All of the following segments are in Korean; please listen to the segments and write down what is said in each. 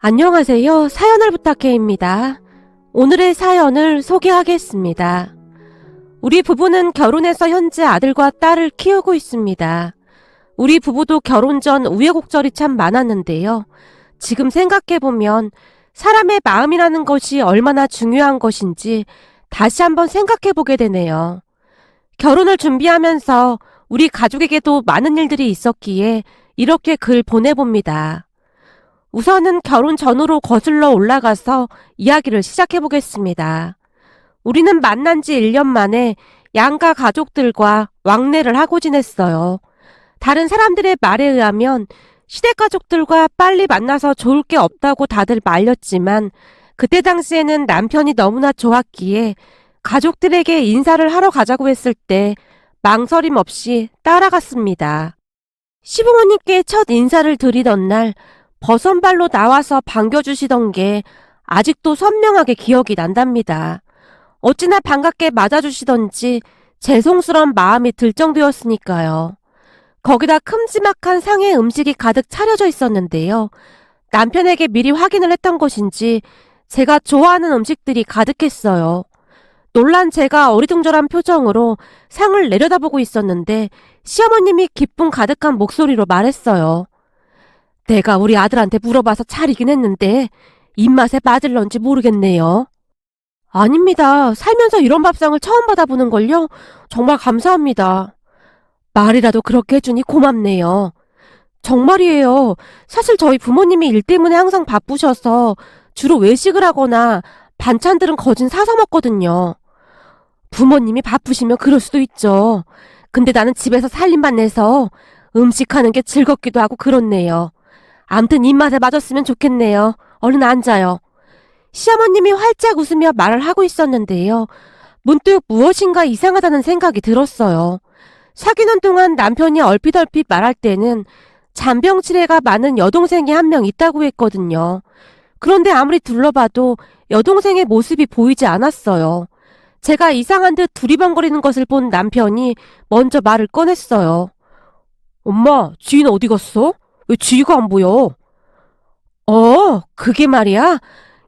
안녕하세요. 사연을 부탁해입니다. 오늘의 사연을 소개하겠습니다. 우리 부부는 결혼해서 현재 아들과 딸을 키우고 있습니다. 우리 부부도 결혼 전 우여곡절이 참 많았는데요. 지금 생각해보면 사람의 마음이라는 것이 얼마나 중요한 것인지 다시 한번 생각해보게 되네요. 결혼을 준비하면서 우리 가족에게도 많은 일들이 있었기에 이렇게 글 보내봅니다. 우선은 결혼 전으로 거슬러 올라가서 이야기를 시작해 보겠습니다. 우리는 만난 지 1년 만에 양가 가족들과 왕래를 하고 지냈어요. 다른 사람들의 말에 의하면 시댁 가족들과 빨리 만나서 좋을 게 없다고 다들 말렸지만 그때 당시에는 남편이 너무나 좋았기에 가족들에게 인사를 하러 가자고 했을 때 망설임 없이 따라갔습니다. 시부모님께 첫 인사를 드리던 날 버선발로 나와서 반겨주시던 게 아직도 선명하게 기억이 난답니다. 어찌나 반갑게 맞아주시던지 죄송스러운 마음이 들 정도였으니까요. 거기다 큼지막한 상의 음식이 가득 차려져 있었는데요. 남편에게 미리 확인을 했던 것인지 제가 좋아하는 음식들이 가득했어요. 놀란 제가 어리둥절한 표정으로 상을 내려다보고 있었는데 시어머님이 기쁨 가득한 목소리로 말했어요. 내가 우리 아들한테 물어봐서 차리긴 했는데 입맛에 맞을런지 모르겠네요. 아닙니다. 살면서 이런 밥상을 처음 받아보는걸요. 정말 감사합니다. 말이라도 그렇게 해주니 고맙네요. 정말이에요. 사실 저희 부모님이 일 때문에 항상 바쁘셔서 주로 외식을 하거나 반찬들은 거진 사서 먹거든요. 부모님이 바쁘시면 그럴 수도 있죠. 근데 나는 집에서 살림만 내서 음식하는 게 즐겁기도 하고 그렇네요. 암튼 입맛에 맞았으면 좋겠네요. 얼른 앉아요. 시어머님이 활짝 웃으며 말을 하고 있었는데요. 문득 무엇인가 이상하다는 생각이 들었어요. 사귀는 동안 남편이 얼핏얼핏 말할 때는 잔병치레가 많은 여동생이 한 명 있다고 했거든요. 그런데 아무리 둘러봐도 여동생의 모습이 보이지 않았어요. 제가 이상한 듯 두리번거리는 것을 본 남편이 먼저 말을 꺼냈어요. 엄마, 지인 어디 갔어? 왜 지희가 안 보여? 그게 말이야.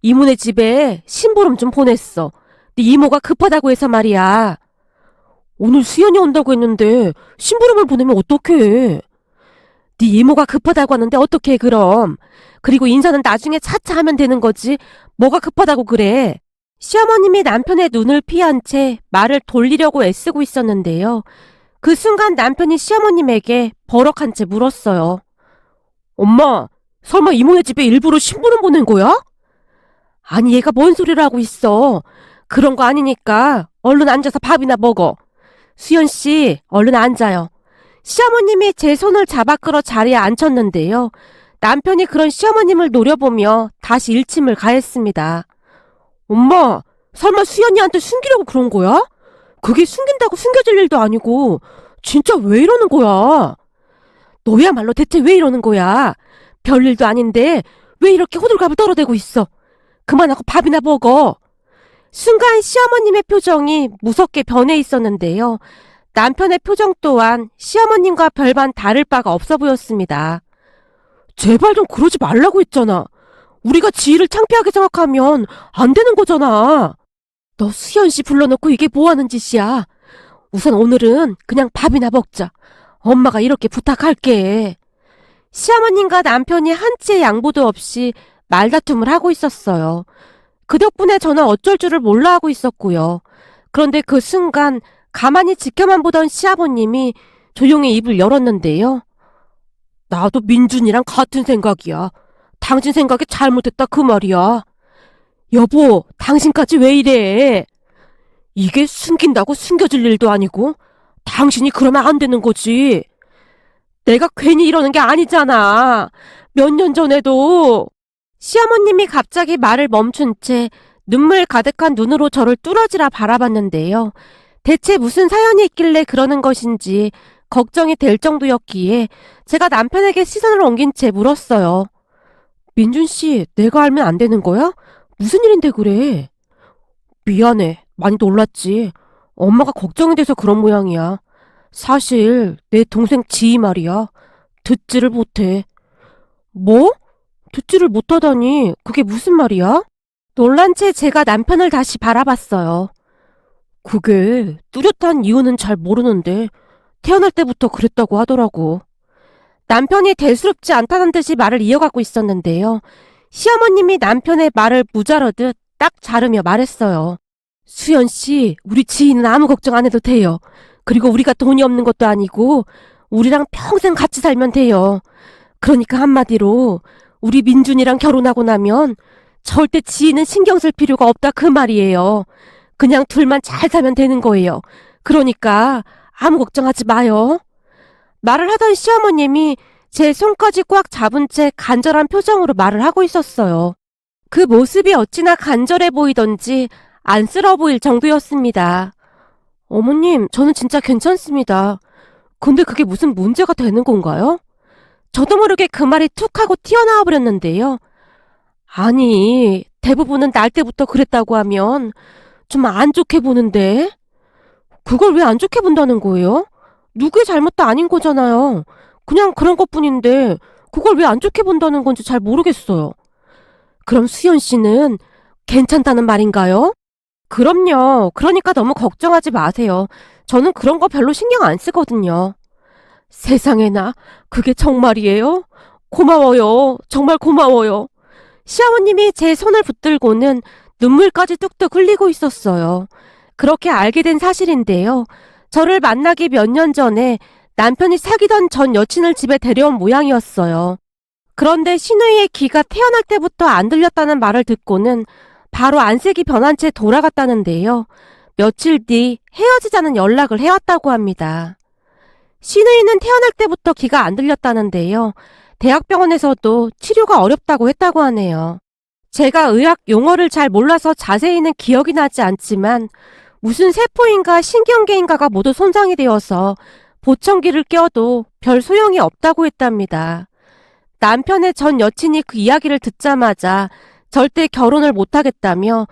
이모네 집에 심부름 좀 보냈어. 네 이모가 급하다고 해서 말이야. 오늘 수연이 온다고 했는데 심부름을 보내면 어떡해? 네 이모가 급하다고 하는데 어떡해 그럼. 그리고 인사는 나중에 차차 하면 되는 거지. 뭐가 급하다고 그래. 시어머님이 남편의 눈을 피한 채 말을 돌리려고 애쓰고 있었는데요. 그 순간 남편이 시어머님에게 버럭한 채 물었어요. 엄마, 설마 이모네 집에 일부러 심부름 보낸 거야? 아니 얘가 뭔 소리를 하고 있어. 그런 거 아니니까 얼른 앉아서 밥이나 먹어. 수연씨 얼른 앉아요. 시어머님이 제 손을 잡아 끌어 자리에 앉혔는데요. 남편이 그런 시어머님을 노려보며 다시 일침을 가했습니다. 엄마, 설마 수연이한테 숨기려고 그런 거야? 그게 숨긴다고 숨겨질 일도 아니고 진짜 왜 이러는 거야? 너야말로 대체 왜 이러는 거야? 별일도 아닌데 왜 이렇게 호들갑을 떨어대고 있어? 그만하고 밥이나 먹어. 순간 시어머님의 표정이 무섭게 변해 있었는데요. 남편의 표정 또한 시어머님과 별반 다를 바가 없어 보였습니다. 제발 좀 그러지 말라고 했잖아. 우리가 지희를 창피하게 생각하면 안 되는 거잖아. 너 수연씨 불러놓고 이게 뭐하는 짓이야. 우선 오늘은 그냥 밥이나 먹자. 엄마가 이렇게 부탁할게. 시어머님과 남편이 한치의 양보도 없이 말다툼을 하고 있었어요. 그 덕분에 저는 어쩔 줄을 몰라 하고 있었고요. 그런데 그 순간 가만히 지켜만 보던 시아버님이 조용히 입을 열었는데요. 나도 민준이랑 같은 생각이야. 당신 생각이 잘못했다 그 말이야. 여보, 당신까지 왜 이래? 이게 숨긴다고 숨겨질 일도 아니고 당신이 그러면 안 되는 거지. 내가 괜히 이러는 게 아니잖아. 몇 년 전에도. 시어머님이 갑자기 말을 멈춘 채 눈물 가득한 눈으로 저를 뚫어지라 바라봤는데요. 대체 무슨 사연이 있길래 그러는 것인지 걱정이 될 정도였기에 제가 남편에게 시선을 옮긴 채 물었어요. 민준씨, 내가 알면 안 되는 거야? 무슨 일인데 그래? 미안해. 많이 놀랐지. 엄마가 걱정이 돼서 그런 모양이야. 사실 내 동생 지희 말이야. 듣지를 못해. 뭐? 듣지를 못하다니 그게 무슨 말이야? 놀란 채 제가 남편을 다시 바라봤어요. 그게 뚜렷한 이유는 잘 모르는데 태어날 때부터 그랬다고 하더라고. 남편이 대수롭지 않다는 듯이 말을 이어가고 있었는데요. 시어머님이 남편의 말을 무자르듯 딱 자르며 말했어요. 수연 씨, 우리 지인은 아무 걱정 안 해도 돼요. 그리고 우리가 돈이 없는 것도 아니고 우리랑 평생 같이 살면 돼요. 그러니까 한마디로 우리 민준이랑 결혼하고 나면 절대 지인은 신경 쓸 필요가 없다 그 말이에요. 그냥 둘만 잘 살면 되는 거예요. 그러니까 아무 걱정하지 마요. 말을 하던 시어머님이 제 손까지 꽉 잡은 채 간절한 표정으로 말을 하고 있었어요. 그 모습이 어찌나 간절해 보이던지 안쓰러워 보일 정도였습니다. 어머님, 저는 진짜 괜찮습니다. 근데 그게 무슨 문제가 되는 건가요? 저도 모르게 그 말이 툭 하고 튀어나와 버렸는데요. 아니, 대부분은 날 때부터 그랬다고 하면 좀 안 좋게 보는데? 그걸 왜 안 좋게 본다는 거예요? 누구의 잘못도 아닌 거잖아요. 그냥 그런 것뿐인데 그걸 왜 안 좋게 본다는 건지 잘 모르겠어요. 그럼 수연 씨는 괜찮다는 말인가요? 그럼요. 그러니까 너무 걱정하지 마세요. 저는 그런 거 별로 신경 안 쓰거든요. 세상에나, 그게 정말이에요? 고마워요. 정말 고마워요. 시어머님이 제 손을 붙들고는 눈물까지 뚝뚝 흘리고 있었어요. 그렇게 알게 된 사실인데요. 저를 만나기 몇 년 전에 남편이 사귀던 전 여친을 집에 데려온 모양이었어요. 그런데 시누이의 귀가 태어날 때부터 안 들렸다는 말을 듣고는 바로 안색이 변한 채 돌아갔다는데요. 며칠 뒤 헤어지자는 연락을 해왔다고 합니다. 시누이는 태어날 때부터 귀가 안 들렸다는데요. 대학병원에서도 치료가 어렵다고 했다고 하네요. 제가 의학 용어를 잘 몰라서 자세히는 기억이 나지 않지만 무슨 세포인가 신경계인가가 모두 손상이 되어서 보청기를 껴도 별 소용이 없다고 했답니다. 남편의 전 여친이 그 이야기를 듣자마자 절대 결혼을 못하겠다며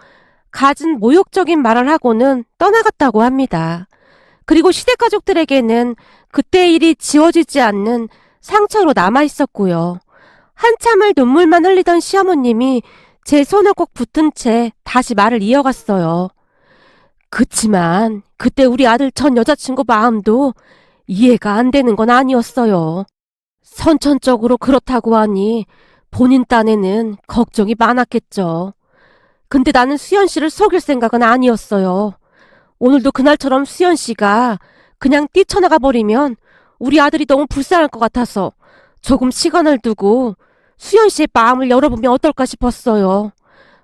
갖은 모욕적인 말을 하고는 떠나갔다고 합니다. 그리고 시댁가족들에게는 그때의 일이 지워지지 않는 상처로 남아있었고요. 한참을 눈물만 흘리던 시어머님이 제 손을 꼭 붙은 채 다시 말을 이어갔어요. 그치만 그때 우리 아들 전 여자친구 마음도 이해가 안 되는 건 아니었어요. 선천적으로 그렇다고 하니 본인 딴에는 걱정이 많았겠죠. 근데 나는 수연 씨를 속일 생각은 아니었어요. 오늘도 그날처럼 수연 씨가 그냥 뛰쳐나가 버리면 우리 아들이 너무 불쌍할 것 같아서 조금 시간을 두고 수연 씨의 마음을 열어보면 어떨까 싶었어요.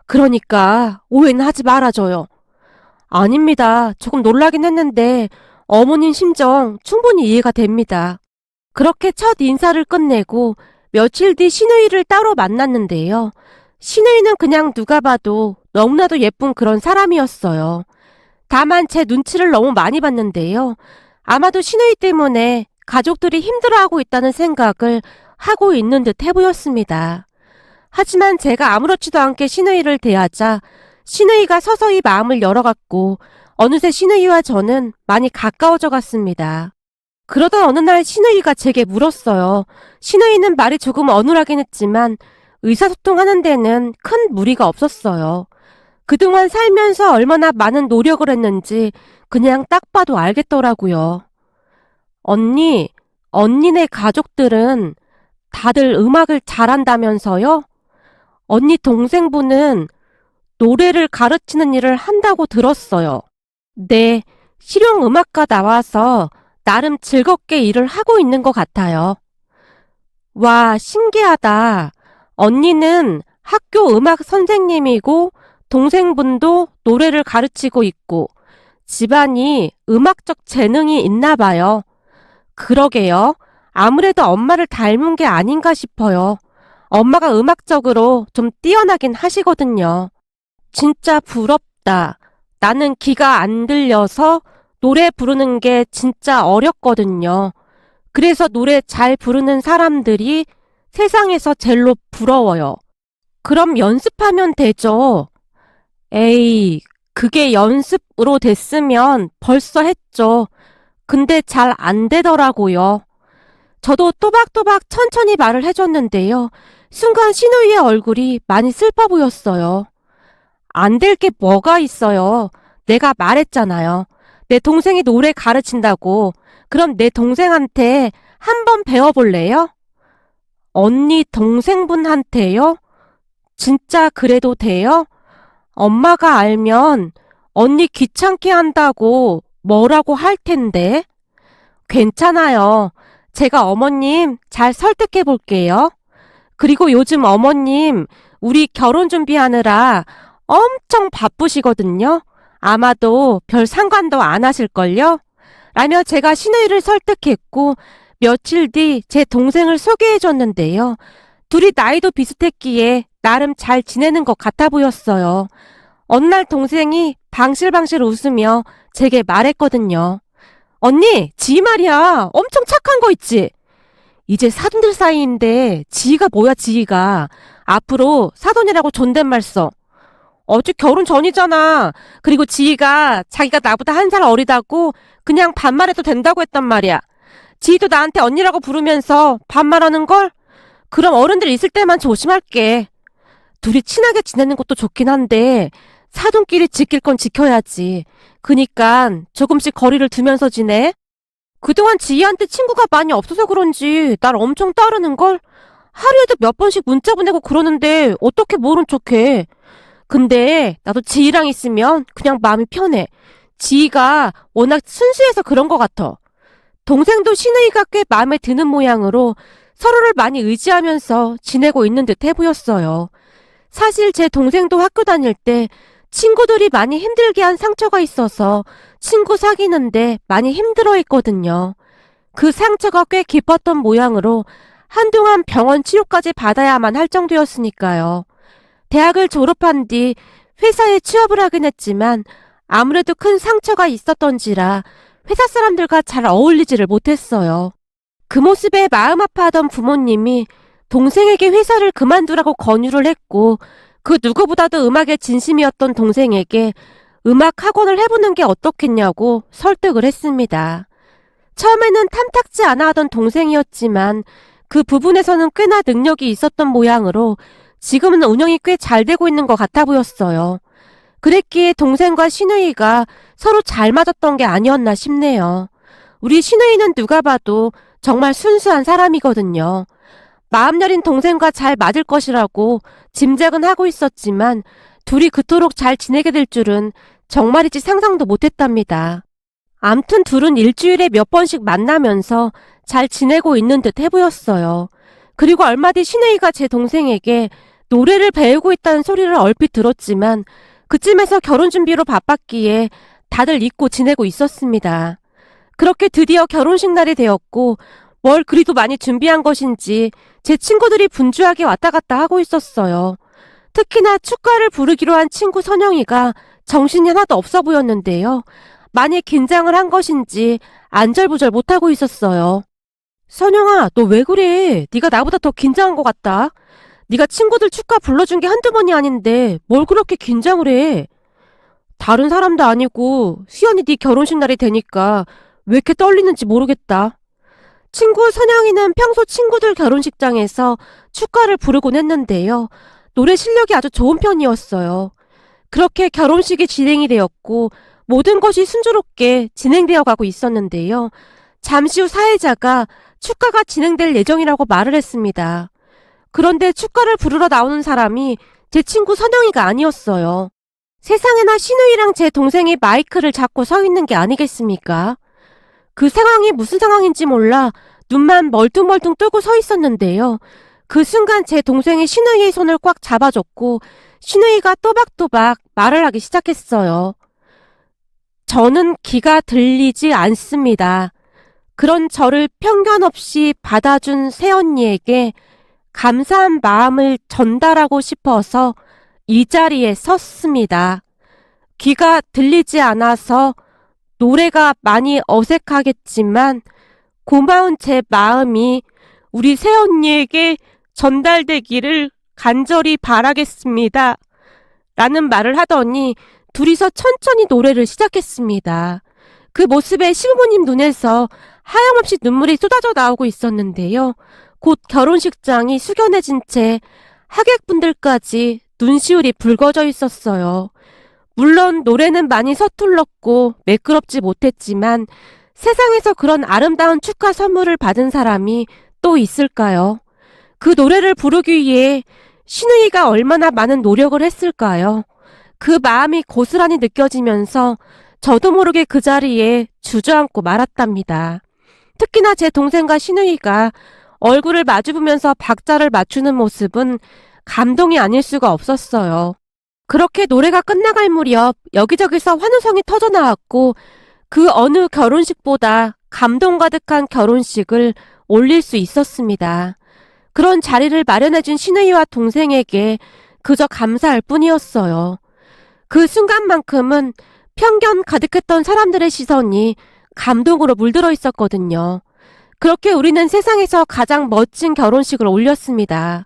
그러니까 오해는 하지 말아줘요. 아닙니다. 조금 놀라긴 했는데 어머님 심정 충분히 이해가 됩니다. 그렇게 첫 인사를 끝내고 며칠 뒤 시누이를 따로 만났는데요. 시누이는 그냥 누가 봐도 너무나도 예쁜 그런 사람이었어요. 다만 제 눈치를 너무 많이 봤는데요. 아마도 시누이 때문에 가족들이 힘들어하고 있다는 생각을 하고 있는 듯 해보였습니다. 하지만 제가 아무렇지도 않게 시누이를 대하자 시누이가 서서히 마음을 열어갔고 어느새 시누이와 저는 많이 가까워져 갔습니다. 그러던 어느 날 시누이가 제게 물었어요. 시누이는 말이 조금 어눌하긴 했지만 의사소통하는 데는 큰 무리가 없었어요. 그동안 살면서 얼마나 많은 노력을 했는지 그냥 딱 봐도 알겠더라고요. 언니, 언니네 가족들은 다들 음악을 잘한다면서요? 언니 동생분은 노래를 가르치는 일을 한다고 들었어요. 네, 실용음악과 나와서 나름 즐겁게 일을 하고 있는 것 같아요. 와, 신기하다. 언니는 학교 음악 선생님이고 동생분도 노래를 가르치고 있고 집안이 음악적 재능이 있나 봐요. 그러게요. 아무래도 엄마를 닮은 게 아닌가 싶어요. 엄마가 음악적으로 좀 뛰어나긴 하시거든요. 진짜 부럽다. 나는 귀가 안 들려서 노래 부르는 게 진짜 어렵거든요. 그래서 노래 잘 부르는 사람들이 세상에서 제일로 부러워요. 그럼 연습하면 되죠. 에이, 그게 연습으로 됐으면 벌써 했죠. 근데 잘 안 되더라고요. 저도 또박또박 천천히 말을 해줬는데요. 순간 신우이의 얼굴이 많이 슬퍼 보였어요. 안 될 게 뭐가 있어요. 내가 말했잖아요. 내 동생이 노래 가르친다고. 그럼 내 동생한테 한번 배워볼래요? 언니 동생분한테요? 진짜 그래도 돼요? 엄마가 알면 언니 귀찮게 한다고 뭐라고 할 텐데. 괜찮아요. 제가 어머님 잘 설득해 볼게요. 그리고 요즘 어머님 우리 결혼 준비하느라 엄청 바쁘시거든요. 아마도 별 상관도 안 하실걸요? 라며 제가 신우이를 설득했고 며칠 뒤 제 동생을 소개해 줬는데요. 둘이 나이도 비슷했기에 나름 잘 지내는 것 같아 보였어요. 어느 날 동생이 방실방실 웃으며 제게 말했거든요. 언니, 지희 말이야. 엄청 착한 거 있지? 이제 사돈들 사이인데 지희가 뭐야 지희가. 앞으로 사돈이라고 존댓말 써. 아직 결혼 전이잖아. 그리고 지희가 자기가 나보다 한 살 어리다고 그냥 반말해도 된다고 했단 말이야. 지희도 나한테 언니라고 부르면서 반말하는 걸? 그럼 어른들 있을 때만 조심할게. 둘이 친하게 지내는 것도 좋긴 한데 사돈끼리 지킬 건 지켜야지. 그니깐 조금씩 거리를 두면서 지내. 그동안 지희한테 친구가 많이 없어서 그런지 날 엄청 따르는걸? 하루에도 몇 번씩 문자 보내고 그러는데 어떻게 모른 척해. 근데 나도 지희랑 있으면 그냥 마음이 편해. 지희가 워낙 순수해서 그런 것 같아. 동생도 신우이가 꽤 마음에 드는 모양으로 서로를 많이 의지하면서 지내고 있는 듯 해 보였어요. 사실 제 동생도 학교 다닐 때 친구들이 많이 힘들게 한 상처가 있어서 친구 사귀는데 많이 힘들어했거든요. 그 상처가 꽤 깊었던 모양으로 한동안 병원 치료까지 받아야만 할 정도였으니까요. 대학을 졸업한 뒤 회사에 취업을 하긴 했지만 아무래도 큰 상처가 있었던지라 회사 사람들과 잘 어울리지를 못했어요. 그 모습에 마음 아파하던 부모님이 동생에게 회사를 그만두라고 권유를 했고 그 누구보다도 음악에 진심이었던 동생에게 음악 학원을 해보는 게 어떻겠냐고 설득을 했습니다. 처음에는 탐탁지 않아 하던 동생이었지만 그 부분에서는 꽤나 능력이 있었던 모양으로 지금은 운영이 꽤 잘 되고 있는 것 같아 보였어요. 그랬기에 동생과 신우이가 서로 잘 맞았던 게 아니었나 싶네요. 우리 신우이는 누가 봐도 정말 순수한 사람이거든요. 마음 여린 동생과 잘 맞을 것이라고 짐작은 하고 있었지만 둘이 그토록 잘 지내게 될 줄은 정말이지 상상도 못했답니다. 암튼 둘은 일주일에 몇 번씩 만나면서 잘 지내고 있는 듯 해보였어요. 그리고 얼마 뒤 신우이가 제 동생에게 노래를 배우고 있다는 소리를 얼핏 들었지만 그쯤에서 결혼 준비로 바빴기에 다들 잊고 지내고 있었습니다. 그렇게 드디어 결혼식 날이 되었고 뭘 그리도 많이 준비한 것인지 제 친구들이 분주하게 왔다 갔다 하고 있었어요. 특히나 축가를 부르기로 한 친구 선영이가 정신이 하나도 없어 보였는데요. 많이 긴장을 한 것인지 안절부절 못하고 있었어요. 선영아, 너 왜 그래? 네가 나보다 더 긴장한 것 같다. 네가 친구들 축가 불러준 게 한두 번이 아닌데 뭘 그렇게 긴장을 해? 다른 사람도 아니고 수연이 네 결혼식 날이 되니까 왜 이렇게 떨리는지 모르겠다. 친구 선영이는 평소 친구들 결혼식장에서 축가를 부르곤 했는데요. 노래 실력이 아주 좋은 편이었어요. 그렇게 결혼식이 진행이 되었고 모든 것이 순조롭게 진행되어 가고 있었는데요. 잠시 후 사회자가 축가가 진행될 예정이라고 말을 했습니다. 그런데 축가를 부르러 나오는 사람이 제 친구 선영이가 아니었어요. 세상에나 신우이랑 제 동생이 마이크를 잡고 서 있는 게 아니겠습니까? 그 상황이 무슨 상황인지 몰라 눈만 멀뚱멀뚱 뜨고 서 있었는데요. 그 순간 제 동생이 신우이의 손을 꽉 잡아줬고 신우이가 또박또박 말을 하기 시작했어요. 저는 귀가 들리지 않습니다. 그런 저를 편견 없이 받아준 새언니에게 감사한 마음을 전달하고 싶어서 이 자리에 섰습니다. 귀가 들리지 않아서 노래가 많이 어색하겠지만 고마운 제 마음이 우리 새언니에게 전달되기를 간절히 바라겠습니다. 라는 말을 하더니 둘이서 천천히 노래를 시작했습니다. 그 모습에 시부모님 눈에서 하염없이 눈물이 쏟아져 나오고 있었는데요. 곧 결혼식장이 숙연해진 채 하객분들까지 눈시울이 붉어져 있었어요. 물론 노래는 많이 서툴렀고 매끄럽지 못했지만 세상에서 그런 아름다운 축하 선물을 받은 사람이 또 있을까요? 그 노래를 부르기 위해 신우이가 얼마나 많은 노력을 했을까요? 그 마음이 고스란히 느껴지면서 저도 모르게 그 자리에 주저앉고 말았답니다. 특히나 제 동생과 신우이가 얼굴을 마주보면서 박자를 맞추는 모습은 감동이 아닐 수가 없었어요. 그렇게 노래가 끝나갈 무렵 여기저기서 환호성이 터져나왔고 그 어느 결혼식보다 감동 가득한 결혼식을 올릴 수 있었습니다. 그런 자리를 마련해준 신우이와 동생에게 그저 감사할 뿐이었어요. 그 순간만큼은 편견 가득했던 사람들의 시선이 감동으로 물들어 있었거든요. 그렇게 우리는 세상에서 가장 멋진 결혼식을 올렸습니다.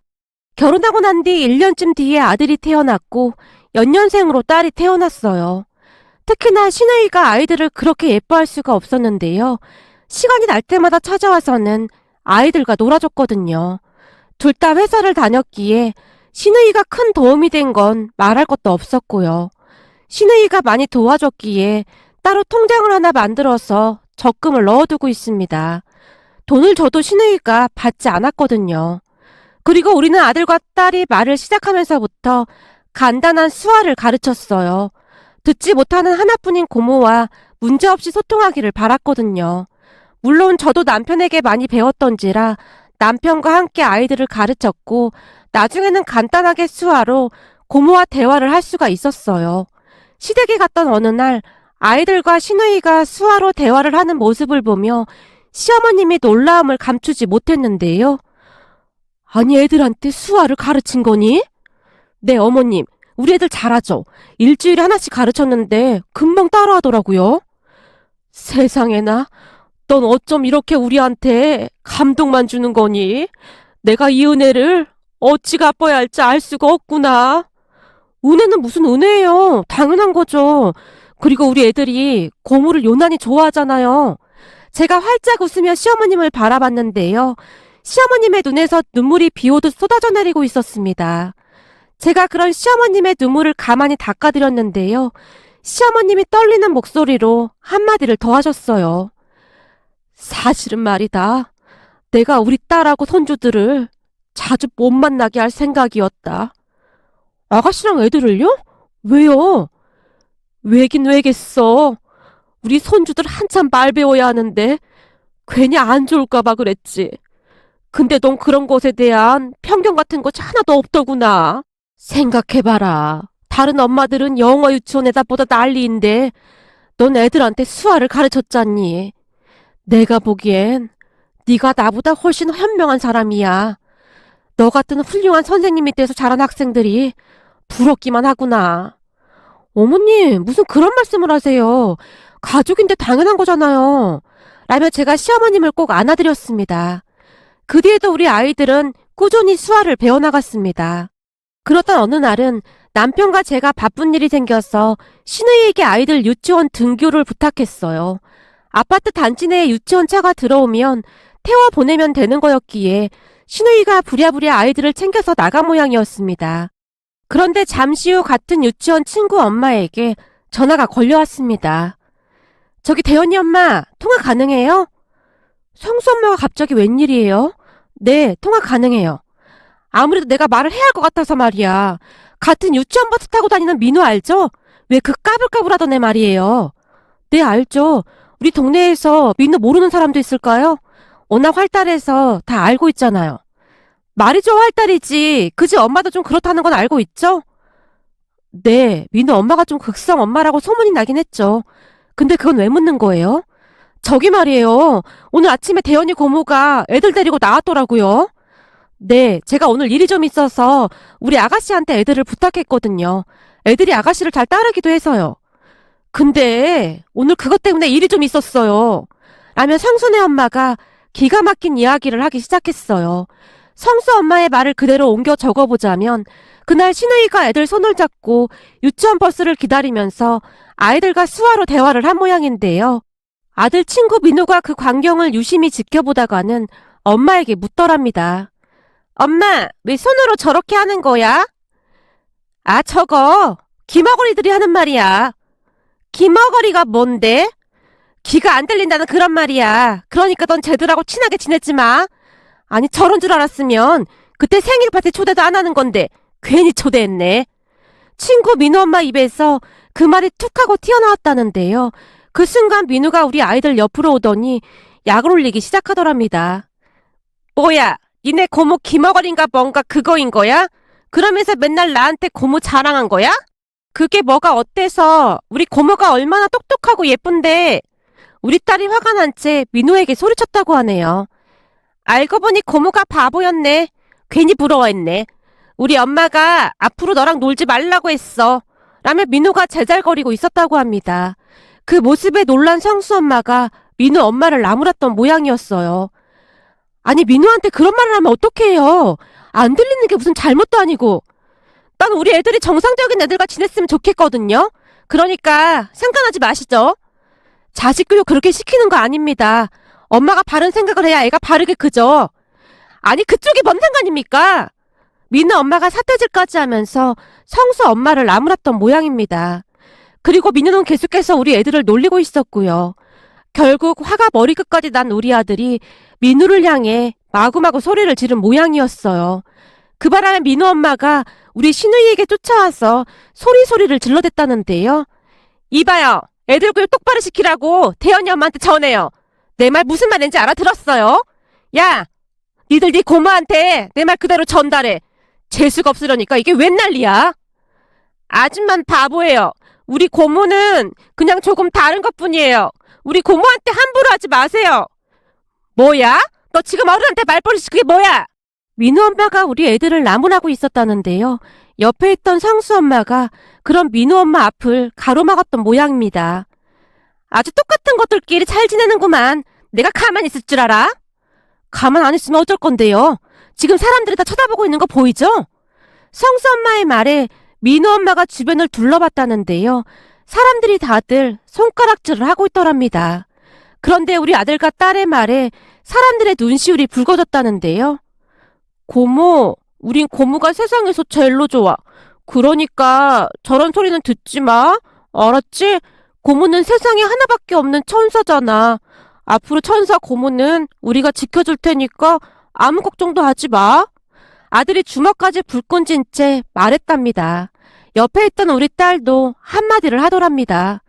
결혼하고 난 뒤 1년쯤 뒤에 아들이 태어났고 연년생으로 딸이 태어났어요. 특히나 신우이가 아이들을 그렇게 예뻐할 수가 없었는데요. 시간이 날 때마다 찾아와서는 아이들과 놀아줬거든요. 둘 다 회사를 다녔기에 신우이가 큰 도움이 된 건 말할 것도 없었고요. 신우이가 많이 도와줬기에 따로 통장을 하나 만들어서 적금을 넣어두고 있습니다. 돈을 줘도 신우이가 받지 않았거든요. 그리고 우리는 아들과 딸이 말을 시작하면서부터 간단한 수화를 가르쳤어요. 듣지 못하는 하나뿐인 고모와 문제없이 소통하기를 바랐거든요. 물론 저도 남편에게 많이 배웠던지라 남편과 함께 아이들을 가르쳤고 나중에는 간단하게 수화로 고모와 대화를 할 수가 있었어요. 시댁에 갔던 어느 날 아이들과 신우이가 수화로 대화를 하는 모습을 보며 시어머님이 놀라움을 감추지 못했는데요. 아니 애들한테 수화를 가르친 거니? 네 어머님, 우리 애들 잘하죠. 일주일에 하나씩 가르쳤는데 금방 따라하더라고요. 세상에나, 넌 어쩜 이렇게 우리한테 감동만 주는 거니? 내가 이 은혜를 어찌 갚아야 할지 알 수가 없구나. 은혜는 무슨 은혜예요. 당연한 거죠. 그리고 우리 애들이 고모를 요란히 좋아하잖아요. 제가 활짝 웃으며 시어머님을 바라봤는데요. 시어머님의 눈에서 눈물이 비오듯 쏟아져 내리고 있었습니다. 제가 그런 시어머님의 눈물을 가만히 닦아드렸는데요. 시어머님이 떨리는 목소리로 한마디를 더 하셨어요. 사실은 말이다. 내가 우리 딸하고 손주들을 자주 못 만나게 할 생각이었다. 아가씨랑 애들을요? 왜요? 왜긴 왜겠어. 우리 손주들 한참 말 배워야 하는데 괜히 안 좋을까봐 그랬지. 근데 넌 그런 것에 대한 편견 같은 것이 하나도 없더구나. 생각해봐라. 다른 엄마들은 영어 유치원에다 보다 난리인데 넌 애들한테 수화를 가르쳤잖니. 내가 보기엔 네가 나보다 훨씬 현명한 사람이야. 너 같은 훌륭한 선생님이 돼서 자란 학생들이 부럽기만 하구나. 어머님, 무슨 그런 말씀을 하세요. 가족인데 당연한 거잖아요. 라며 제가 시어머님을 꼭 안아드렸습니다. 그 뒤에도 우리 아이들은 꾸준히 수화를 배워나갔습니다. 그러던 어느 날은 남편과 제가 바쁜 일이 생겨서 신우이에게 아이들 유치원 등교를 부탁했어요. 아파트 단지 내에 유치원 차가 들어오면 태워 보내면 되는 거였기에 신우이가 부랴부랴 아이들을 챙겨서 나간 모양이었습니다. 그런데 잠시 후 같은 유치원 친구 엄마에게 전화가 걸려왔습니다. 저기 대현이 엄마, 통화 가능해요? 성수 엄마가 갑자기 웬일이에요? 네, 통화 가능해요. 아무래도 내가 말을 해야 할 것 같아서 말이야. 같은 유치원 버스 타고 다니는 민호 알죠? 왜 그 까불까불하던 애 말이에요. 네, 알죠. 우리 동네에서 민호 모르는 사람도 있을까요? 워낙 활달해서 다 알고 있잖아요. 말이 좀 활달이지. 그지 엄마도 좀 그렇다는 건 알고 있죠? 네, 민호 엄마가 좀 극성 엄마라고 소문이 나긴 했죠. 근데 그건 왜 묻는 거예요? 저기 말이에요. 오늘 아침에 대현이 고모가 애들 데리고 나왔더라고요. 네, 제가 오늘 일이 좀 있어서 우리 아가씨한테 애들을 부탁했거든요. 애들이 아가씨를 잘 따르기도 해서요. 근데 오늘 그것 때문에 일이 좀 있었어요. 라며 성순의 엄마가 기가 막힌 이야기를 하기 시작했어요. 성수 엄마의 말을 그대로 옮겨 적어보자면 그날 신우이가 애들 손을 잡고 유치원 버스를 기다리면서 아이들과 수화로 대화를 한 모양인데요. 아들 친구 민호가 그 광경을 유심히 지켜보다가는 엄마에게 묻더랍니다. 엄마, 왜 손으로 저렇게 하는 거야? 아, 저거 귀머거리들이 하는 말이야. 귀머거리가 뭔데? 귀가 안 들린다는 그런 말이야. 그러니까 넌 쟤들하고 친하게 지내지 마. 아니, 저런 줄 알았으면 그때 생일 파티 초대도 안 하는 건데 괜히 초대했네. 친구 민우 엄마 입에서 그 말이 툭 하고 튀어나왔다는데요. 그 순간 민우가 우리 아이들 옆으로 오더니 약을 올리기 시작하더랍니다. 뭐야, 니네 고모 귀머거린가 뭔가 그거인 거야? 그러면서 맨날 나한테 고모 자랑한 거야? 그게 뭐가 어때서? 우리 고모가 얼마나 똑똑하고 예쁜데. 우리 딸이 화가 난 채 민우에게 소리쳤다고 하네요. 알고 보니 고모가 바보였네. 괜히 부러워했네. 우리 엄마가 앞으로 너랑 놀지 말라고 했어. 라며 민우가 제잘거리고 있었다고 합니다. 그 모습에 놀란 성수 엄마가 민우 엄마를 나무랐던 모양이었어요. 아니, 민우한테 그런 말을 하면 어떡해요? 안 들리는 게 무슨 잘못도 아니고. 난 우리 애들이 정상적인 애들과 지냈으면 좋겠거든요. 그러니까 상관하지 마시죠. 자식 교육 그렇게 시키는 거 아닙니다. 엄마가 바른 생각을 해야 애가 바르게 크죠. 아니, 그쪽이 뭔 상관입니까? 민우 엄마가 삿대질까지 하면서 성수 엄마를 나무랐던 모양입니다. 그리고 민우는 계속해서 우리 애들을 놀리고 있었고요. 결국 화가 머리끝까지 난 우리 아들이 민우를 향해 마구마구 소리를 지른 모양이었어요. 그 바람에 민우 엄마가 우리 신우이에게 쫓아와서 소리를 질러댔다는데요. 이봐요. 애들 교육 똑바로 시키라고 태연이 엄마한테 전해요. 내 말 무슨 말인지 알아들었어요? 야, 니들 네 고모한테 내 말 그대로 전달해. 재수가 없으려니까 이게 웬 난리야? 아줌만 바보예요. 우리 고모는 그냥 조금 다른 것뿐이에요. 우리 고모한테 함부로 하지 마세요. 뭐야? 너 지금 어른한테 말버릇이 그게 뭐야? 민우 엄마가 우리 애들을 나무라고 있었다는데요. 옆에 있던 성수 엄마가 그런 민우 엄마 앞을 가로막았던 모양입니다. 아주 똑같은 것들끼리 잘 지내는구만. 내가 가만히 있을 줄 알아? 가만 안 있으면 어쩔 건데요. 지금 사람들이 다 쳐다보고 있는 거 보이죠? 성수 엄마의 말에 민우 엄마가 주변을 둘러봤다는데요. 사람들이 다들 손가락질을 하고 있더랍니다. 그런데 우리 아들과 딸의 말에 사람들의 눈시울이 붉어졌다는데요. 고모, 우린 고모가 세상에서 제일로 좋아. 그러니까 저런 소리는 듣지 마. 알았지? 고모는 세상에 하나밖에 없는 천사잖아. 앞으로 천사 고모는 우리가 지켜줄 테니까 아무 걱정도 하지 마. 아들이 주먹까지 불끈 쥔 채 말했답니다. 옆에 있던 우리 딸도 한마디를 하더랍니다.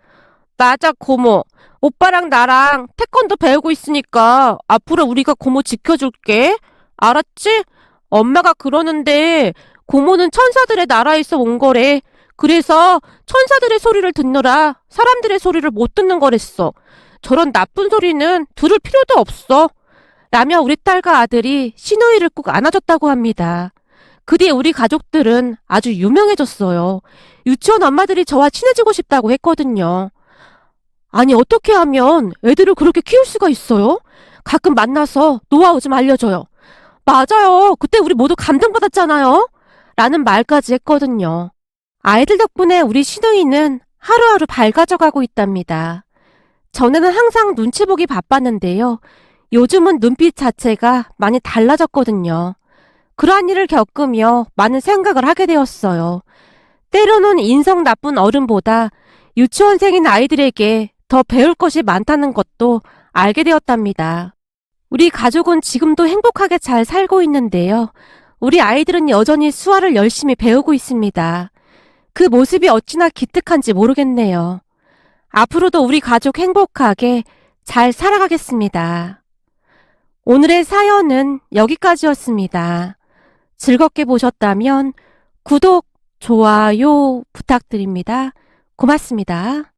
맞아, 고모. 오빠랑 나랑 태권도 배우고 있으니까 앞으로 우리가 고모 지켜줄게. 알았지? 엄마가 그러는데 고모는 천사들의 나라에서 온 거래. 그래서 천사들의 소리를 듣느라 사람들의 소리를 못 듣는 거랬어. 저런 나쁜 소리는 들을 필요도 없어. 라며 우리 딸과 아들이 신우이를 꼭 안아줬다고 합니다. 그 뒤에 우리 가족들은 아주 유명해졌어요. 유치원 엄마들이 저와 친해지고 싶다고 했거든요. 아니, 어떻게 하면 애들을 그렇게 키울 수가 있어요? 가끔 만나서 노하우 좀 알려줘요. 맞아요. 그때 우리 모두 감동받았잖아요. 라는 말까지 했거든요. 아이들 덕분에 우리 신우이는 하루하루 밝아져가고 있답니다. 전에는 항상 눈치 보기 바빴는데요. 요즘은 눈빛 자체가 많이 달라졌거든요. 그러한 일을 겪으며 많은 생각을 하게 되었어요. 때로는 인성 나쁜 어른보다 유치원생인 아이들에게 더 배울 것이 많다는 것도 알게 되었답니다. 우리 가족은 지금도 행복하게 잘 살고 있는데요. 우리 아이들은 여전히 수화를 열심히 배우고 있습니다. 그 모습이 어찌나 기특한지 모르겠네요. 앞으로도 우리 가족 행복하게 잘 살아가겠습니다. 오늘의 사연은 여기까지였습니다. 즐겁게 보셨다면 구독, 좋아요 부탁드립니다. 고맙습니다.